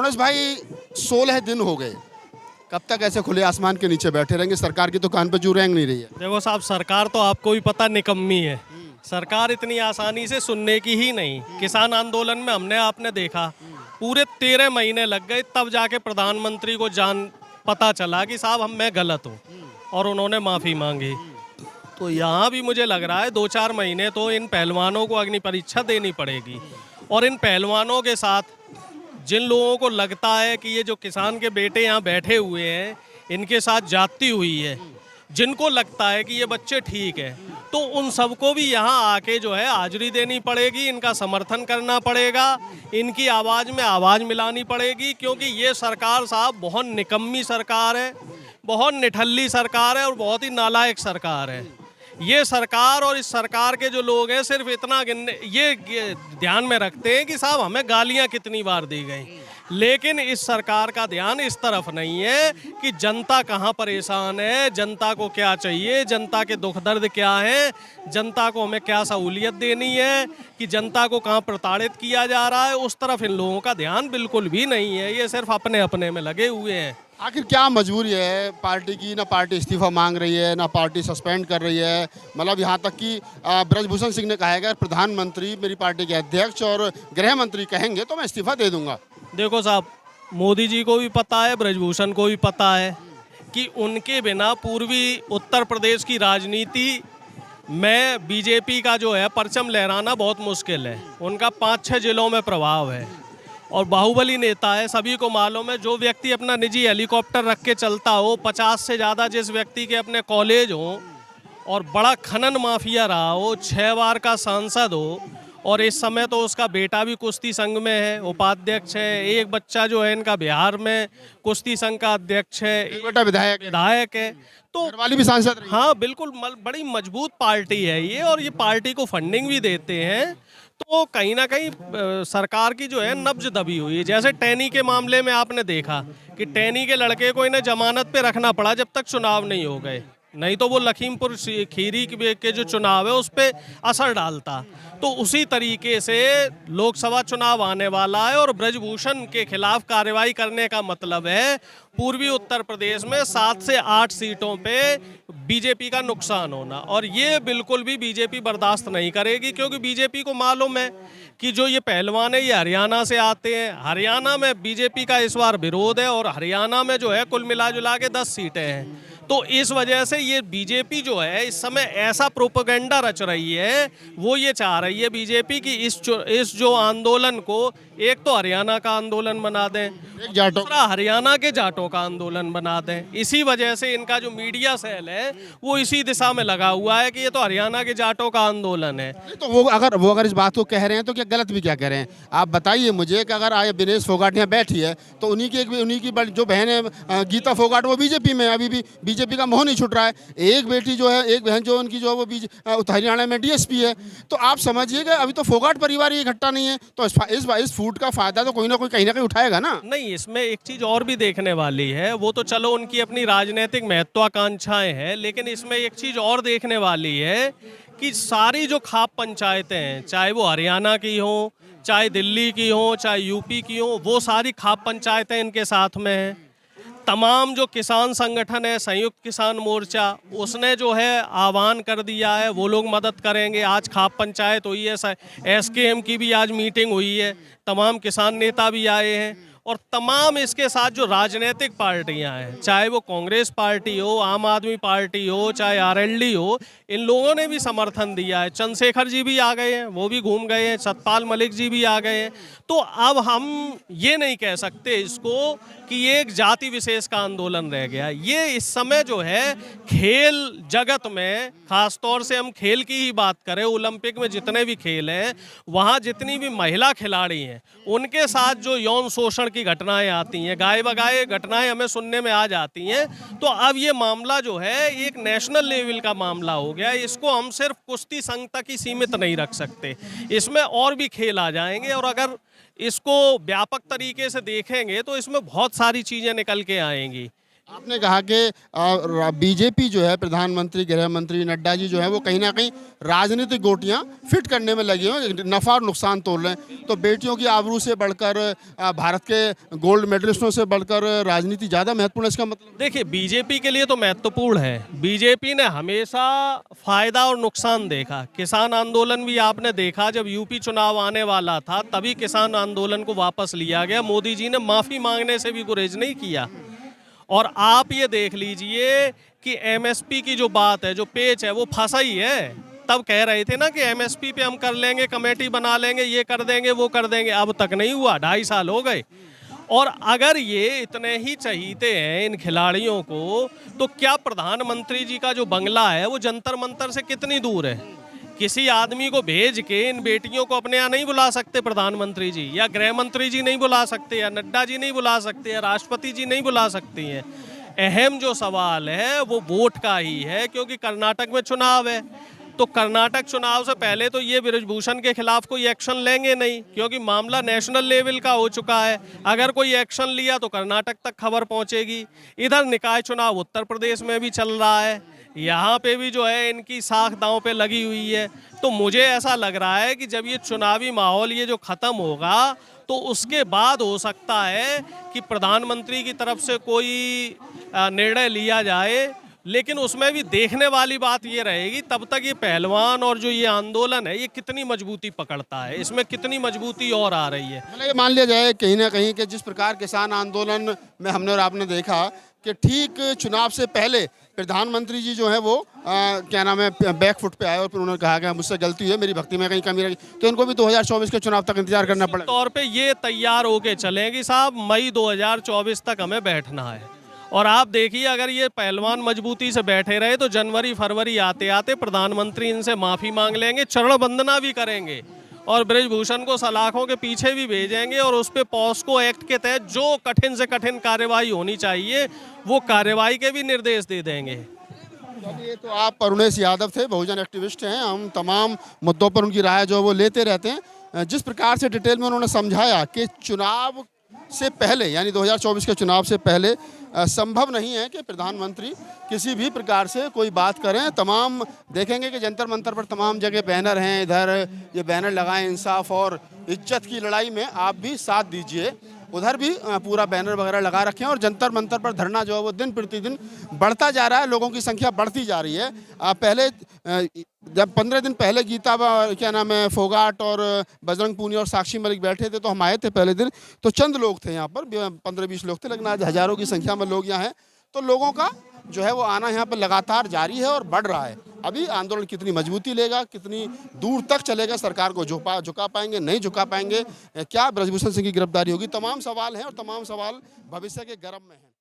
रोनेश भाई 16 दिन हो गए, कब तक ऐसे खुले आसमान के नीचे बैठे रहेंगे? सरकार की तो कान पे जू रेंग नहीं रही है। देखो साहब, सरकार तो आपको भी पता निकम्मी है। सरकार इतनी आसानी से सुनने की ही नहीं। किसान आंदोलन में हमने आपने देखा पूरे 13 महीने लग गए, तब जाके प्रधानमंत्री को पता चला कि साहब मैं गलत हूँ, और उन्होंने माफ़ी मांगी। तो यहाँ भी मुझे लग रहा है 2-4 महीने तो इन पहलवानों को अग्नि परीक्षा देनी पड़ेगी। और इन पहलवानों के साथ जिन लोगों को लगता है कि ये जो किसान के बेटे यहाँ बैठे हुए हैं इनके साथ जाती हुई है, जिनको लगता है कि ये बच्चे ठीक है, तो उन सबको भी यहाँ आके जो है हाजिरी देनी पड़ेगी, इनका समर्थन करना पड़ेगा, इनकी आवाज़ में आवाज़ मिलानी पड़ेगी। क्योंकि ये सरकार साहब बहुत निकम्मी सरकार है, बहुत निठल्ली सरकार है और बहुत ही नालायक सरकार है। ये सरकार और इस सरकार के जो लोग हैं सिर्फ इतना ये ध्यान में रखते हैं कि साहब हमें गालियां कितनी बार दी गई, लेकिन इस सरकार का ध्यान इस तरफ नहीं है कि जनता कहाँ परेशान है, जनता को क्या चाहिए, जनता के दुख दर्द क्या है, जनता को हमें क्या सहूलियत देनी है, कि जनता को कहाँ प्रताड़ित किया जा रहा है। उस तरफ इन लोगों का ध्यान बिल्कुल भी नहीं है। ये सिर्फ अपने अपने में लगे हुए हैं। आखिर क्या मजबूरी है पार्टी की? ना पार्टी इस्तीफा मांग रही है, ना पार्टी सस्पेंड कर रही है। मतलब यहाँ तक कि ब्रजभूषण सिंह ने कहा है कि प्रधानमंत्री मेरी पार्टी के अध्यक्ष और गृह मंत्री कहेंगे तो मैं इस्तीफा दे दूंगा। देखो साहब, मोदी जी को भी पता है, ब्रजभूषण को भी पता है कि उनके बिना पूर्वी उत्तर प्रदेश की राजनीति में बीजेपी का जो है परचम लहराना बहुत मुश्किल है। उनका 5-6 जिलों में प्रभाव है और बाहुबली नेता है, सभी को मालूम है। जो व्यक्ति अपना निजी हेलीकॉप्टर रख के चलता हो, 50 से ज़्यादा जिस व्यक्ति के अपने कॉलेज हो और बड़ा खनन माफिया रहा हो, 6 बार का सांसद हो, और इस समय तो उसका बेटा भी कुश्ती संघ में है, उपाध्यक्ष है। एक बच्चा जो है इनका बिहार में कुश्ती संघ का अध्यक्ष है, एक बेटा विधायक है। तो वाली भी सांसद रही। हाँ बिल्कुल, बड़ी मजबूत पार्टी है ये, और ये पार्टी को फंडिंग भी देते हैं। तो कहीं ना कहीं सरकार की जो है नब्ज दबी हुई है। जैसे टैनी के मामले में आपने देखा कि टैनी के लड़के को इन्हें जमानत पे रखना पड़ा जब तक चुनाव नहीं हो गए, नहीं तो वो लखीमपुर खीरी के जो चुनाव है उस पर असर डालता। तो उसी तरीके से लोकसभा चुनाव आने वाला है और ब्रजभूषण के खिलाफ कार्रवाई करने का मतलब है पूर्वी उत्तर प्रदेश में 7 से 8 सीटों पे बीजेपी का नुकसान होना, और ये बिल्कुल भी बीजेपी बर्दाश्त नहीं करेगी। क्योंकि बीजेपी को मालूम है कि जो ये पहलवान है ये हरियाणा से आते हैं, हरियाणा में बीजेपी का इस बार विरोध है, और हरियाणा में जो है कुल मिला जुला के 10 सीटें हैं। तो इस वजह से ये बीजेपी जो है इस समय ऐसा प्रोपेगेंडा रच रही है, वो ये चाह रही है बीजेपी की इस जो आंदोलन को एक तो हरियाणा का आंदोलन बना दें, दूसरा हरियाणा के जाटों का आंदोलन बना दें। इसी वजह से इनका जो मीडिया सेल है वो इसी दिशा में लगा हुआ है कि ये तो हरियाणा के जाटों का आंदोलन है। तो वो अगर इस बात को कह रहे हैं तो क्या गलत भी क्या कह रहे हैं? आप बताइए मुझे कि अगर आए विनेश फोगाट यहाँ बैठी है तो उन्हीं की जो बहन है गीता फोगाट, वो बीजेपी में, अभी भी बीजेपी का मोह नहीं छूट रहा है। एक बेटी जो है, एक बहन जो उनकी जो है वो हरियाणा में डीएसपी है। तो आप समझिएगा अभी तो फोगाट परिवार ये इकट्ठा नहीं है, तो इस फूट का फायदा तो कोई ना कोई कहीं ना कहीं उठाएगा ना। नहीं, इसमें एक चीज और भी देखने वाली है, वो तो चलो उनकी अपनी राजनीतिक महत्वाकांक्षाएं हैं, लेकिन इसमें एक चीज और देखने वाली है कि सारी जो खाप पंचायतें हैं, चाहे वो हरियाणा की हो, चाहे दिल्ली की हो, चाहे यूपी की हो, वो सारी खाप पंचायतें इनके साथ में हैं। तमाम जो किसान संगठन है, संयुक्त किसान मोर्चा, उसने जो है आह्वान कर दिया है वो लोग मदद करेंगे। आज खाप पंचायत हुई है, एसकेएम की भी आज मीटिंग हुई है, तमाम किसान नेता भी आए हैं, और तमाम इसके साथ जो राजनीतिक पार्टियां हैं, चाहे वो कांग्रेस पार्टी हो, आम आदमी पार्टी हो, चाहे आरएलडी हो, इन लोगों ने भी समर्थन दिया है। चंद्रशेखर जी भी आ गए हैं, वो भी घूम गए हैं, सतपाल मलिक जी भी आ गए हैं। तो अब हम ये नहीं कह सकते इसको कि ये एक जाति विशेष का आंदोलन रह गया। ये इस समय जो है खेल जगत में, खास तौर से हम खेल की ही बात करें, ओलंपिक में जितने भी खेल हैं वहाँ जितनी भी महिला खिलाड़ी हैं उनके साथ जो यौन शोषण की घटनाएं आती हैं, गाये बगाए घटनाएं हमें सुनने में आ जाती हैं। तो अब ये मामला जो है एक नेशनल लेवल का मामला हो गया। इसको हम सिर्फ कुश्ती संघ तक ही सीमित नहीं रख सकते, इसमें और भी खेल आ जाएंगे, और अगर इसको व्यापक तरीके से देखेंगे तो इसमें बहुत सारी चीज़ें निकल के आएंगी। आपने कहा कि बीजेपी जो है, प्रधानमंत्री, गृह मंत्री नड्डा जी जो है वो कहीं ना कहीं राजनीतिक गोटियां फिट करने में लगे हुए, नफा और नुकसान तोल रहे हैं। तो बेटियों की आबरू से बढ़कर, भारत के गोल्ड मेडलिस्टों से बढ़कर राजनीति ज़्यादा महत्वपूर्ण है, इसका मतलब? देखिए, बीजेपी के लिए तो महत्वपूर्ण है। बीजेपी ने हमेशा फायदा और नुकसान देखा। किसान आंदोलन भी आपने देखा, जब यूपी चुनाव आने वाला था तभी किसान आंदोलन को वापस लिया गया। मोदी जी ने माफ़ी मांगने से भी गुरेज नहीं किया। और आप ये देख लीजिए कि एमएसपी की जो बात है, जो पेच है, वो फंसा ही है। तब कह रहे थे ना कि एमएसपी पे हम कर लेंगे, कमेटी बना लेंगे, ये कर देंगे, वो कर देंगे। अब तक नहीं हुआ, 2.5 साल हो गए। और अगर ये इतने ही चहीते हैं इन खिलाड़ियों को, तो क्या प्रधानमंत्री जी का जो बंगला है वो जंतर मंतर से कितनी दूर है? किसी आदमी को भेज के इन बेटियों को अपने यहाँ नहीं बुला सकते प्रधानमंत्री जी, या गृह मंत्री जी नहीं बुला सकते, या नड्डा जी नहीं बुला सकते, या राष्ट्रपति जी नहीं बुला सकती हैं। अहम जो सवाल है वो वोट का ही है, क्योंकि कर्नाटक में चुनाव है। तो कर्नाटक चुनाव से पहले तो ये बृजभूषण के खिलाफ कोई एक्शन लेंगे नहीं, क्योंकि मामला नेशनल लेवल का हो चुका है। अगर कोई एक्शन लिया तो कर्नाटक तक खबर पहुंचेगी। इधर निकाय चुनाव उत्तर प्रदेश में भी चल रहा है, यहाँ पे भी जो है इनकी साख दांव पे लगी हुई है। तो मुझे ऐसा लग रहा है कि जब ये चुनावी माहौल ये जो ख़त्म होगा, तो उसके बाद हो सकता है कि प्रधानमंत्री की तरफ से कोई निर्णय लिया जाए। लेकिन उसमें भी देखने वाली बात ये रहेगी तब तक ये पहलवान और जो ये आंदोलन है ये कितनी मजबूती पकड़ता है, इसमें कितनी मजबूती और आ रही है। मतलब ये मान लिया जाए कहीं ना कहीं कि जिस प्रकार किसान आंदोलन में हमने और आपने देखा कि ठीक चुनाव से पहले प्रधानमंत्री जी जो है वो क्या नाम है, बैक फुट पे आए और फिर उन्होंने कहा कि मुझसे गलती है, मेरी भक्ति में कहीं कमी रही, तो उनको भी 2024 के चुनाव तक इंतजार करना पड़ेगा। तौर पे ये तैयार होके चलेंगी साहब, मई 2024 तक हमें बैठना है। और आप देखिए, अगर ये पहलवान मजबूती से बैठे रहे तो जनवरी फरवरी आते आते प्रधानमंत्री इनसे माफ़ी मांग लेंगे, चरण वंदना भी करेंगे और बृजभूषण को सलाखों के पीछे भी भेजेंगे। और उस पर पॉस्को एक्ट के तहत जो कठिन से कठिन कार्रवाई होनी चाहिए वो कार्रवाई के भी निर्देश दे देंगे। ये तो आप अरुणेश यादव थे, बहुजन एक्टिविस्ट हैं। हम तमाम मुद्दों पर उनकी राय जो वो लेते रहते हैं। जिस प्रकार से डिटेल में उन्होंने समझाया कि चुनाव से पहले, यानी 2024 के चुनाव से पहले संभव नहीं है कि प्रधानमंत्री किसी भी प्रकार से कोई बात करें। तमाम देखेंगे कि जंतर मंतर पर तमाम जगह बैनर हैं, इधर ये बैनर लगाएं, इंसाफ और इज्जत की लड़ाई में आप भी साथ दीजिए, उधर भी पूरा बैनर वगैरह लगा रखे हैं। और जंतर मंतर पर धरना जो है वो दिन प्रतिदिन बढ़ता जा रहा है, लोगों की संख्या बढ़ती जा रही है। पहले जब 15 दिन पहले गीता क्या नाम है, फोगाट और बजरंग पूनिया और साक्षी मलिक बैठे थे तो हम आए थे पहले दिन, तो चंद लोग थे यहाँ पर, 15-20 लोग थे, लेकिन आज हज़ारों की संख्या में लोग यहाँ हैं। तो लोगों का जो है वो आना यहाँ पर लगातार जारी है और बढ़ रहा है। अभी आंदोलन कितनी मजबूती लेगा, कितनी दूर तक चलेगा, सरकार को झुका पाएंगे, नहीं झुका पाएंगे, क्या बृजभूषण सिंह की गिरफ्तारी होगी, तमाम सवाल हैं और तमाम सवाल भविष्य के गर्भ में हैं।